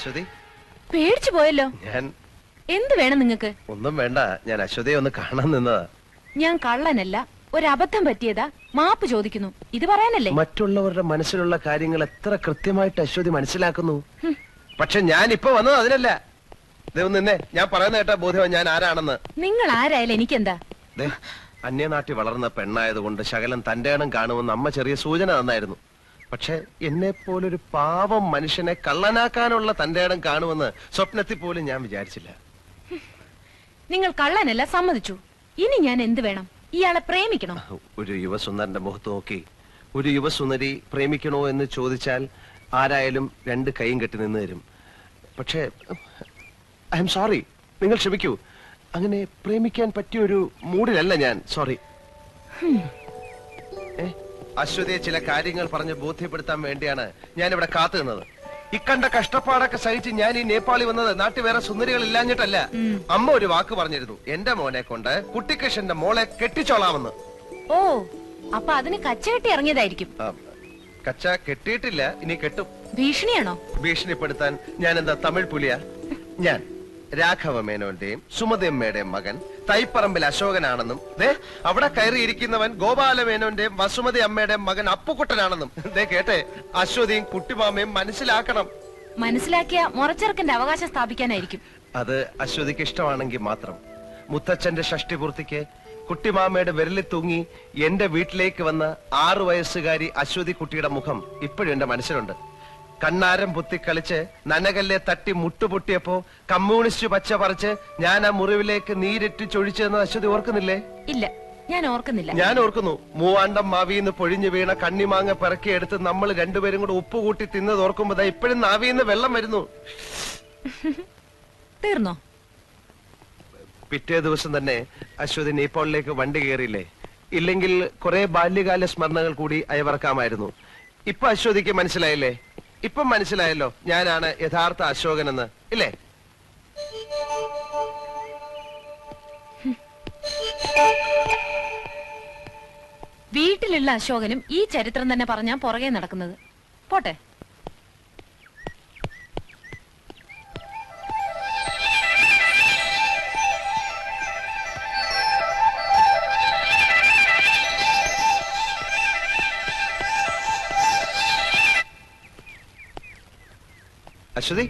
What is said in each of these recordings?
അശ്വതി പേടിച്ചു പോയല്ലോ. ഞാൻ എന്ത് വേണം നിങ്ങൾക്ക്? ഒന്നും വേണ്ട, ഞാൻ അശ്വതിയെ ഒന്ന് കാണാൻ നിന്നതാ. ഞാൻ കള്ളനല്ല, ഒരബദ്ധം പറ്റിയതാ, മാപ്പ് ചോദിക്കുന്നു. ഇത് പറയാനല്ലേ? മറ്റുള്ളവരുടെ മനസ്സിലുള്ള കാര്യങ്ങൾ എത്ര കൃത്യമായിട്ട് അശ്വതി മനസ്സിലാക്കുന്നു. പക്ഷെ ഞാൻ ഇപ്പൊ വന്നത് അതിനല്ല. നിന്നെ ഞാൻ പറയുന്ന കേട്ടാ ബോധ്യം ഞാൻ ആരാണെന്ന്. നിങ്ങൾ ആരായാലും എനിക്കെന്താ? അന്യനാട്ടിൽ വളർന്ന പെണ്ണായതുകൊണ്ട് ശകലം തന്റെ ഇടം കാണുമെന്ന് അമ്മ ചെറിയ സൂചന തന്നായിരുന്നു. പക്ഷെ എന്നെ പോലൊരു പാവം മനുഷ്യനെ കള്ളനാക്കാനുള്ള തന്റെ ഇടം കാണുമെന്ന് സ്വപ്നത്തിൽ പോലും ഞാൻ വിചാരിച്ചില്ല. നിങ്ങൾ കള്ളനല്ല, സമ്മതിച്ചു. ഇനി ഞാൻ എന്ത് വേണം? ഇയാളെ പ്രേമിക്കണം. ഒരു യുവസുന്ദരന്റെ മുഖത്ത് നോക്കി ഒരു യുവസുന്ദരി പ്രേമിക്കണോ എന്ന് ചോദിച്ചാൽ ആരായാലും രണ്ട് കൈയും കെട്ടി നിന്ന് തരും. പക്ഷേ ഐ എം സോറി, നിങ്ങൾ ക്ഷമിക്കൂ. അങ്ങനെ പ്രേമിക്കാൻ പറ്റിയൊരു മൂഡിലല്ല ഞാൻ. സോറി. അശ്വതിയെ ചില കാര്യങ്ങൾ പറഞ്ഞ് ബോധ്യപ്പെടുത്താൻ വേണ്ടിയാണ് ഞാൻ ഇവിടെ കാത്തു നിന്നത്. ഇക്കണ്ട കഷ്ടപ്പാടൊക്കെ സഹിച്ച് ഞാൻ ഈ നേപ്പാളി വന്നത് നാട്ടിൽ വേറെ സുന്ദരികൾ ഇല്ലാഞ്ഞിട്ടല്ല. അമ്മ ഒരു വാക്ക് പറഞ്ഞിരുന്നു, എന്റെ മോനെ കൊണ്ട് കുട്ടിക്കൃഷ്ണന്റെ മോളെ കെട്ടിച്ചോളാമെന്ന്. ഓ, അപ്പൊ അതിന് കച്ചകെട്ടി ഇറങ്ങിയതായിരിക്കും. കച്ച കെട്ടിയിട്ടില്ല, ഇനി കെട്ടും. ഭീഷണിയാണോ? ഭീഷണിപ്പെടുത്താൻ ഞാൻ എന്താ തമിഴ് പുലിയാ? ഞാൻ രാഘവ മേനോന്റെയും സുമതിയമ്മയുടെയും മകൻ തൈപ്പറമ്പിൽ അശോകനാണെന്നും അവിടെ കയറിയിരിക്കുന്നവൻ ഗോപാല മേനോന്റെയും വസുമതി അമ്മയുടെയും മകൻ അപ്പുക്കുട്ടനാണെന്നും കേട്ടെ അശ്വതിയും കുട്ടിമാമയും മനസ്സിലാക്കണം. മനസ്സിലാക്കിയ മുറച്ചെറുക്കന്റെ അവകാശം സ്ഥാപിക്കാനായിരിക്കും. അത് അശ്വതിക്ക് ഇഷ്ടമാണെങ്കിൽ മാത്രം. മുത്തച്ഛന്റെ ഷഷ്ടിപൂർത്തിക്ക് കുട്ടിമാമയുടെ വിരലിൽ തൂങ്ങി എന്റെ വീട്ടിലേക്ക് വന്ന 6 വയസ്സുകാരി അശ്വതി കുട്ടിയുടെ മുഖം ഇപ്പോഴും എന്റെ മനസ്സിലുണ്ട്. കണ്ണാരം പൊത്തി കളിച്ച് നനകല്ലെ തട്ടി മുട്ടുപൊട്ടിയപ്പോ കമ്മ്യൂണിസ്റ്റ് പച്ച പറിച്ച് ഞാൻ ആ മുറിവിലേക്ക് നീരിട്ട് ചൊഴിച്ചെന്ന് അശ്വതി ഓർക്കുന്നില്ലേ? ഇല്ല, ഞാൻ ഓർക്കുന്നില്ല. ഞാൻ ഓർക്കുന്നു. മൂവാണ്ടം മാവിന്ന് പൊഴിഞ്ഞു വീണ കണ്ണിമാങ്ങ പിറക്കിയെടുത്ത് നമ്മൾ രണ്ടുപേരും കൂടെ ഉപ്പ് കൂട്ടി തിന്നത് ഓർക്കുമ്പോ ഇപ്പോഴും നാവിന്ന് വെള്ളം വരുന്നു. തീർന്നോ? പിറ്റേ ദിവസം തന്നെ അശ്വതി നേപ്പാളിലേക്ക് വണ്ടി കയറിയില്ലേ? ഇല്ലെങ്കിൽ കുറെ ബാല്യകാല സ്മരണകൾ കൂടി അയവറക്കാമായിരുന്നു. ഇപ്പൊ അശ്വതിക്ക് മനസ്സിലായില്ലേ? ഇപ്പം മനസ്സിലായല്ലോ ഞാനാണ് യഥാർത്ഥ അശോകനെന്ന്, ഇല്ലേ? വീട്ടിലുള്ള അശോകനും ഈ ചരിത്രം തന്നെ പറഞ്ഞാ പുറകെ നടക്കുന്നത്. പോട്ടെ. അശ്വതി,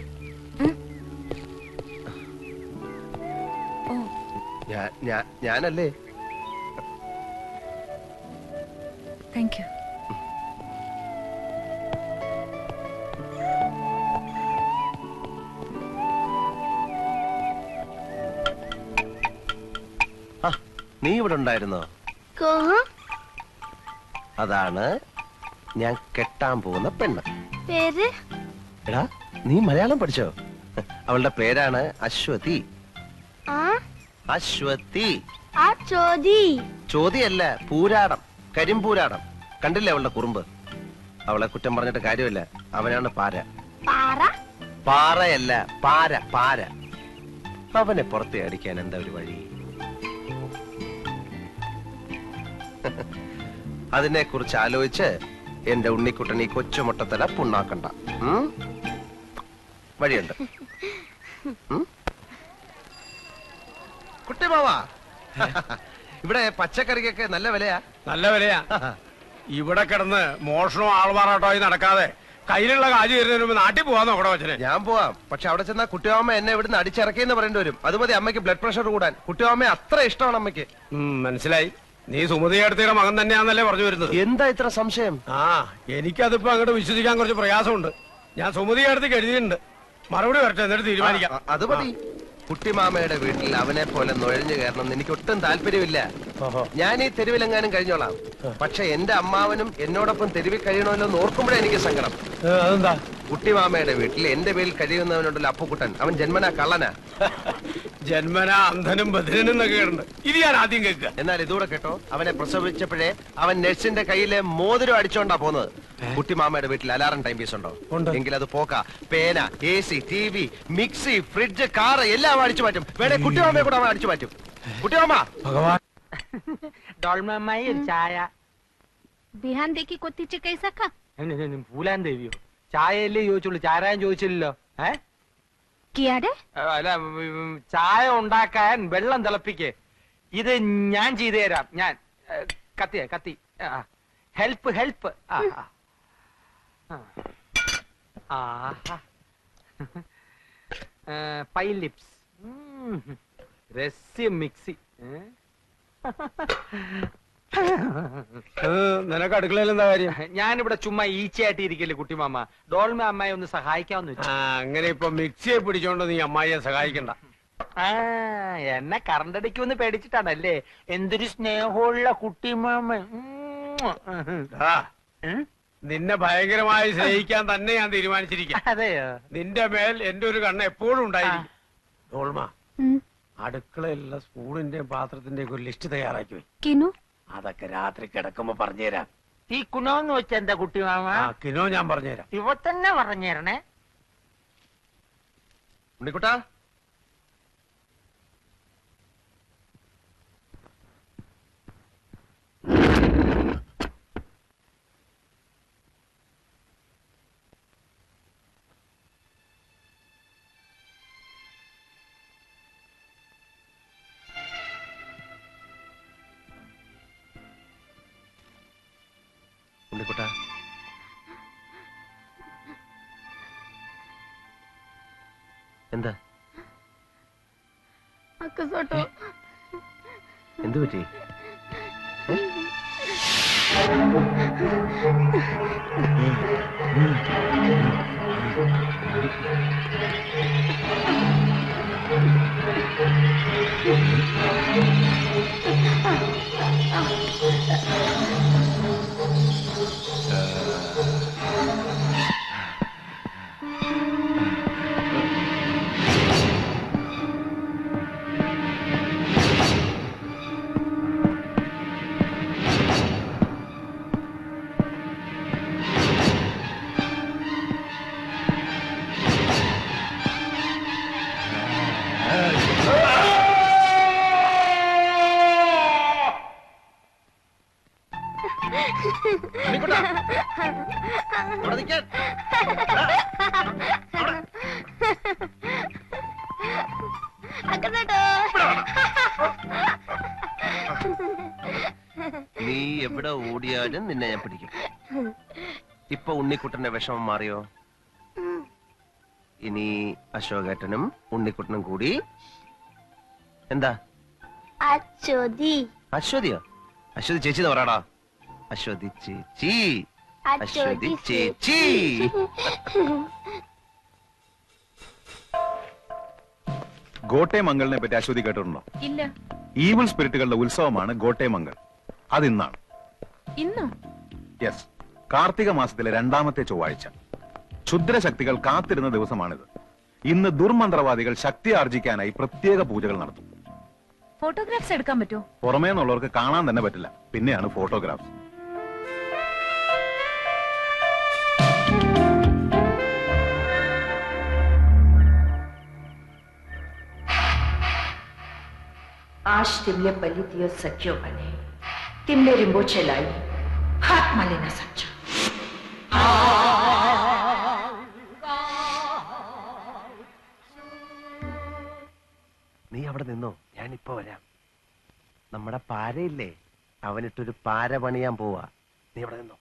ഞാനല്ലേ? Thank you. നീ ഇവിടെ ഉണ്ടായിരുന്നോ? അതാണ് ഞാൻ കെട്ടാൻ പോകുന്ന പെണ്ണ്. പേര്? എടാ, നീ മലയാളം പഠിച്ചോ? അവളുടെ പേരാണ് അശ്വതി. അശ്വതി. ചോദ്യല്ല, പൂരാടം, കരിമ്പൂരാടം. കണ്ടില്ലേ അവളുടെ കുറുമ്പ്? അവളെ കുറ്റം പറഞ്ഞിട്ട് കാര്യമില്ല. അവനാണ് പാര. പാറയല്ല, പാര, പാര. അവനെ പുറത്തെ അടിക്കാൻ എന്താ ഒരു വഴി? അതിനെ കുറിച്ച് ആലോചിച്ച് എന്റെ ഉണ്ണിക്കുട്ടൻ ഈ കൊച്ചുമുട്ടത്തല പുണ്ണാക്കണ്ട. വഴിയുണ്ട്. കുട്ടിമാവാ, ഇവിടെ പച്ചക്കറിക്കൊക്കെ നല്ല വിലയാ. നല്ല വിലയാ. ഇവിടെ കിടന്ന് മോഷണവും ആൾമാറാട്ടമായി നടക്കാതെ കയ്യിലുള്ള കാശ് വരുന്നതിന് മുമ്പ് നാട്ടിൽ പോവാൻ നോക്കണോ അച്ഛനെ? ഞാൻ പോവാം. പക്ഷെ അവിടെ ചെന്നാ കുട്ടിയമ്മ എന്നെ ഇവിടുന്ന് അടിച്ചിറക്കിയെന്ന് പറയേണ്ടി വരും. അതുമതി അമ്മയ്ക്ക് ബ്ലഡ് പ്രഷർ കൂടാൻ. കുട്ടിയമ്മ അത്ര ഇഷ്ടമാണ് അമ്മയ്ക്ക്. മനസ്സിലായി. നീ സുമതി അടുത്തയുടെ മകൻ തന്നെയാന്നല്ലേ പറഞ്ഞു വരുന്നത്? എന്താ ഇത്ര സംശയം? എനിക്കതിപ്പോ അങ്ങോട്ട് വിശ്വസിക്കാൻ കുറച്ച് പ്രയാസമുണ്ട്. ഞാൻ സുമതി അടുത്തേക്ക് എഴുതിയിട്ടുണ്ട്. മറുപടി വരട്ടെ, എന്നിട്ട് തീരുമാനിക്കാം. അത് മതി. കുട്ടിമാമയുടെ വീട്ടിൽ അവനെ പോലെ നുഴഞ്ഞു കയറണം എനിക്ക് ഒട്ടും താല്പര്യമില്ല. ഞാൻ ഈ തെരുവിലെങ്ങാനും കഴിഞ്ഞോളാം. പക്ഷെ എന്റെ അമ്മാവനും എന്നോടൊപ്പം തെരുവിൽ കഴിയണമല്ലോ എന്ന് ഓർക്കുമ്പോഴേ എനിക്ക് സങ്കടം. അതെന്താ? കുട്ടിമാമയുടെ വീട്ടിൽ എന്റെ പേരിൽ കഴിയുന്നവനുണ്ടല്ലോ അപ്പുക്കുട്ടൻ, അവൻ ജന്മനാ കള്ളനാ. ജന്മനാ അന്ധനും ബധിരനും എന്നൊക്കെ കേട്ടുണ്ട്. ഇത് ഞാൻ ആദ്യം കേൾക്കുക. എന്നാൽ ഇതൂടെ കേട്ടോ, അവനെ പ്രസവിച്ചപ്പോഴേ അവൻ നഴ്സിന്റെ കയ്യിലെ മോതിരം അടിച്ചോണ്ടാ പോന്നത്. കുട്ടിമാമയുടെ വീട്ടിൽ അലാറം ടൈം പീസ് ഉണ്ടോ? എങ്കിൽ അത് പോക്ക. പേന, AC, TV, mixie, fridge, car എല്ലാം അടിച്ചു മാറ്റും. വേണേ കുട്ടിമാമയെ കൂടെ അവൻ അടിച്ചു മാറ്റും. കുട്ടിമാമ, ഡോൾമമ്മായി ഒരു ചായ. बिहान देखी कोती चे कैसा खा? പൂലാൻ ദേവിയോ? ചായയല്ലേ ചോദിച്ചുള്ളൂ, ചാരായം ചോദിച്ചില്ലല്ലോ. കിയാടെ അല്ല ചായ ഉണ്ടാക്കാൻ വെള്ളം തിളപ്പിക്ക്. ഇത് ഞാൻ ചെയ്തു തരാം. ഞാൻ കത്തി ഹെൽപ്പ് ഹെൽപ്പ്. പൈ ലിപ്സ് രസ്യ മിക്സി. നിനക്ക് അടുക്കളയിൽ എന്താ കാര്യം? ഞാനിവിടെ ചുമ്മാ ഈച്ചയായിട്ട് ഇരിക്കല്ലേ കുട്ടിമാമ. ഡോൾമ അമ്മായി ഒന്ന് സഹായിക്കാമെന്ന് വെച്ചു. അങ്ങനെ ഇപ്പൊ മിക്സിയെ പിടിച്ചോണ്ട് നീ അമ്മായിയെ സഹായിക്കണ്ട. എന്നെ കറണ്ടടിക്കുമെന്ന് പേടിച്ചിട്ടാണല്ലേ? എന്തൊരു സ്നേഹമുള്ള കുട്ടിമാമ. നിന്നെ ഭയങ്കരമായി സ്നേഹിക്കാൻ തന്നെ ഞാൻ തീരുമാനിച്ചിരിക്കാം. അതെയോ? നിന്റെ മേൽ എന്റെ ഒരു കണ്ണ് എപ്പോഴും ഉണ്ടായിരിക്കും. ഡോൾമ, അടുക്കളയിലുള്ള സ്പൂണിന്റെയും പാത്രത്തിന്റെയും ഒരു ലിസ്റ്റ് തയ്യാറാക്കി പോയി. കിനു അതൊക്കെ രാത്രി കിടക്കുമ്പോ പറഞ്ഞുതരാം. ഈ കുണോന്ന് വെച്ച എന്താ കുട്ടിമാമ? കിനോ ഞാൻ പറഞ്ഞുതരാം. ഇവ തന്നെ പറഞ്ഞേരണേ. ഉണ്ണിക്കുട്ടാ, ഉണ്ണിക്കുട്ടാ, എന്താ അക്കസോട്ടോ എന്തു പറ്റി? ഉണ്ണിക്കുട്ടാ, ഇവിടെ നിൽക്കാൻ. അക്കസോട്ടോ നീ എവിടെ ഓടിയാലും നിന്നെ ഞാൻ പിടിക്കും. ഇപ്പൊ ഉണ്ണിക്കുട്ടന്റെ വിഷമം മാറിയോ? ഇനി അശോകേട്ടനും ഉണ്ണിക്കുട്ടനും കൂടി എന്താ? അച്ചോദി അശ്വതിയോ? അശ്വതി ചേച്ചി എന്ന് പറയാടാ. അശ്വതി ചേച്ചി, അശ്വതി ചേച്ചി. ഗോട്ടേമംഗലിനെ പറ്റി അശ്വതി കേട്ടിട്ടുണ്ടോ? ഇല്ല. ഈവിൾ സ്പിരിറ്റുകളുടെ ഉത്സവമാണ് ഗോട്ടേമംഗൽ. അതിന്നാണ്. ഇന്നോ? യെസ്, കാർത്തിക മാസത്തിലെ 2ാമത്തെ ചൊവ്വാഴ്ച. ക്ഷുദ്രശക്തികൾ കാത്തിരുന്ന ദിവസമാണിത്. ഇന്ന് ദുർമന്ത്രവാദികൾ ശക്തി ആർജിക്കാനായി പ്രത്യേക പൂജകൾ നടത്തും. ഫോട്ടോഗ്രാഫ്സ് എടുക്കാൻ പറ്റുമോ? പുറമേ നിന്നുള്ളവർക്ക് കാണാൻ തന്നെ പറ്റില്ല, പിന്നെയാണ് ഫോട്ടോഗ്രാഫ്സ്. आज तिमले पली दिवस सच्चो बने, तिमले रिंबोचे लाई हात माले ना सच्चो. നീ അവിടെ നിന്നോ, ഞാനിപ്പോ വരാം. നമ്മുടെ പാരയില്ലേ, അവനിട്ടൊരു പാര പണിയാൻ പോവാ. നീ അവിടെ നിന്നോ.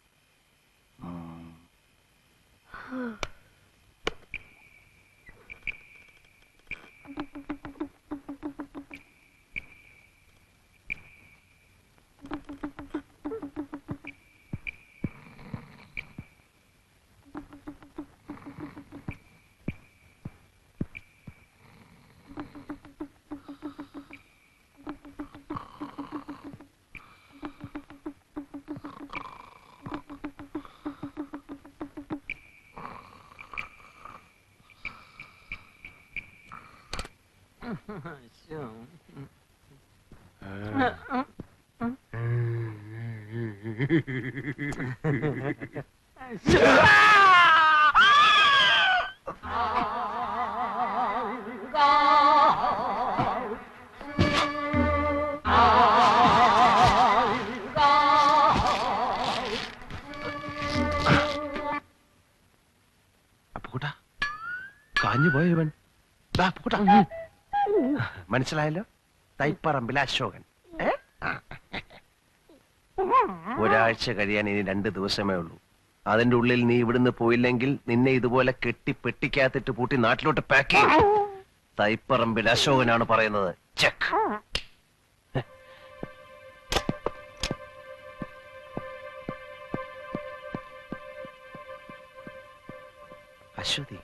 കാഞ്ഞു പോയവൻ ദാ, പൂട്ടാ. മനസ്സിലായല്ലോ? തൈപ്പറമ്പിലെ അശോകൻ. ഒരാഴ്ച കഴിയാൻ ഇനി 2 ദിവസമേ ഉള്ളൂ. അതിന്റെ ഉള്ളിൽ നീ ഇവിടുന്ന് പോയില്ലെങ്കിൽ നിന്നെ ഇതുപോലെ കെട്ടി പെട്ടിക്കകത്തിട്ട് പൂട്ടി നാട്ടിലോട്ട് പാക്ക് ചെയ്യും. തൈപ്പറമ്പിൽ അശോകനാണ് പറയുന്നത്. ചെക്ക്. അശ്വതി